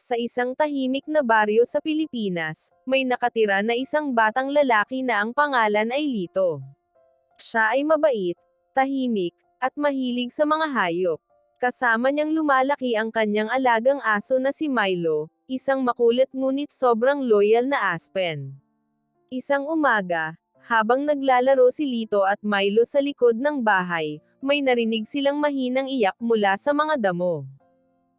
Sa isang tahimik na baryo sa Pilipinas, may nakatira na isang batang lalaki na ang pangalan ay Lito. Siya ay mabait, tahimik, at mahilig sa mga hayop. Kasama niyang lumalaki ang kanyang alagang aso na si Milo, isang makulit ngunit sobrang loyal na Aspen. Isang umaga, habang naglalaro si Lito at Milo sa likod ng bahay, may narinig silang mahinang iyak mula sa mga damo.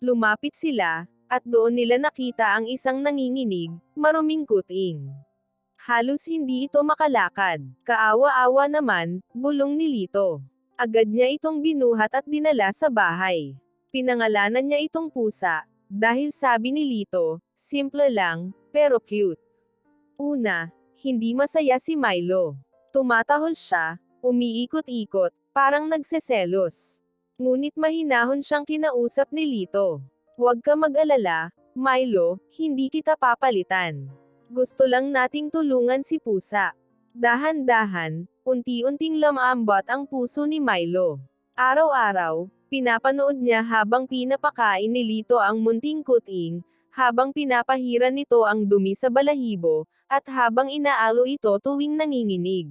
Lumapit sila, at doon nila nakita ang isang nanginginig, maruming kuting. Halos hindi ito makalakad. Kaawa-awa naman, bulong ni Lito. Agad niya itong binuhat at dinala sa bahay. Pinangalanan niya itong pusa, dahil sabi ni Lito, simple lang, pero cute. Una, hindi masaya si Milo. Tumatahol siya, umiikot-ikot, parang nagseselos. Ngunit mahinahon siyang kinausap ni Lito. Huwag ka mag-alala, Milo, hindi kita papalitan. Gusto lang nating tulungan si pusa. Dahan-dahan, unti-unting lamambot ang puso ni Milo. Araw-araw, pinapanood niya habang pinapakain ni Lito ang munting kuting, habang pinapahiran nito ang dumi sa balahibo, at habang inaalo ito tuwing nanginginig.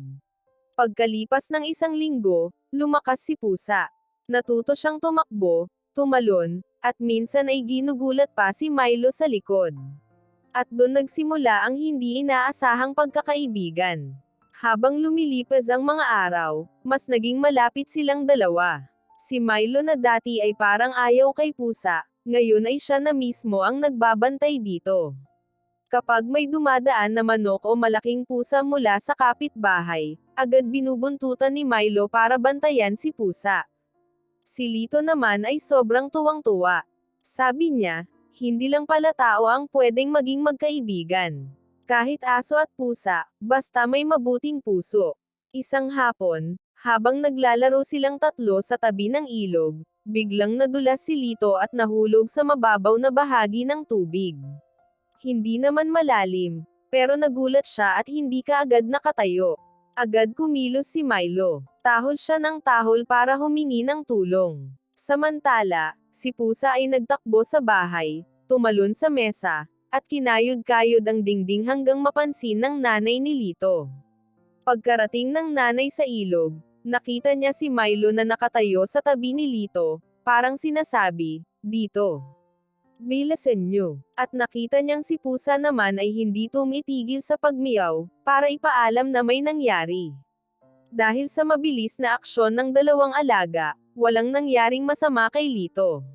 Pagkalipas ng isang linggo, lumakas si pusa. Natuto siyang tumakbo, tumalon, at minsan ay ginugulat pa si Milo sa likod. At doon nagsimula ang hindi inaasahang pagkakaibigan. Habang lumilipas ang mga araw, mas naging malapit silang dalawa. Si Milo na dati ay parang ayaw kay pusa, ngayon ay siya na mismo ang nagbabantay dito. Kapag may dumadaan na manok o malaking pusa mula sa kapitbahay, agad binubuntutan ni Milo para bantayan si pusa. Si Lito naman ay sobrang tuwang-tuwa. Sabi niya, hindi lang pala tao ang pwedeng maging magkaibigan. Kahit aso at pusa, basta may mabuting puso. Isang hapon, habang naglalaro silang tatlo sa tabi ng ilog, biglang nadulas si Lito at nahulog sa mababaw na bahagi ng tubig. Hindi naman malalim, pero nagulat siya at hindi kaagad nakatayo. Agad kumilos si Milo. Tahol siya ng tahol para humingi ng tulong. Samantala, si pusa ay nagtakbo sa bahay, tumalon sa mesa, at kinayod-kayod ang dingding hanggang mapansin ng nanay ni Lito. Pagkarating ng nanay sa ilog, nakita niya si Milo na nakatayo sa tabi ni Lito, parang sinasabi, "Dito. Bilisan niyo." At nakita niyang si pusa naman ay hindi tumitigil sa pagmiyaw, para ipaalam na may nangyari. Dahil sa mabilis na aksyon ng dalawang alaga, walang nangyaring masama kay Lito.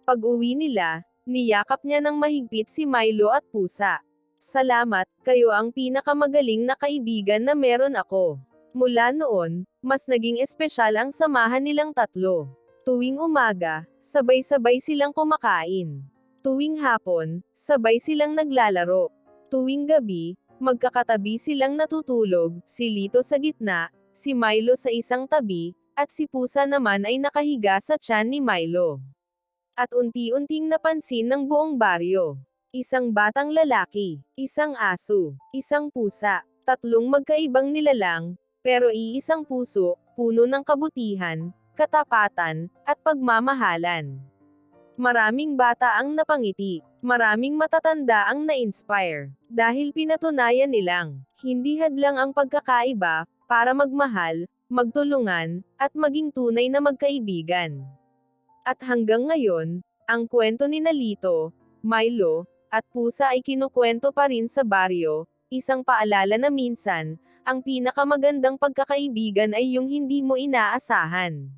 Pag-uwi nila, niyakap niya ng mahigpit si Milo at pusa. "Salamat, kayo ang pinakamagaling na kaibigan na meron ako." Mula noon, mas naging espesyal ang samahan nilang tatlo. Tuwing umaga, sabay-sabay silang kumakain. Tuwing hapon, sabay silang naglalaro. Tuwing gabi, magkakatabi silang natutulog, si Lito sa gitna, si Milo sa isang tabi, at si pusa naman ay nakahiga sa tiyan ni Milo. At unti-unting napansin ng buong baryo. Isang batang lalaki, isang aso, isang pusa, tatlong magkaibang nilalang, pero iisang puso, puno ng kabutihan, katapatan, at pagmamahalan. Maraming bata ang napangiti, maraming matatanda ang na-inspire, dahil pinatunayan nilang, hindi hadlang ang pagkakaiba, para magmahal, magtulungan, at maging tunay na magkaibigan. At hanggang ngayon, ang kwento ni Lito, Milo, at pusa ay kinukwento pa rin sa baryo, isang paalala na minsan, ang pinakamagandang pagkakaibigan ay yung hindi mo inaasahan.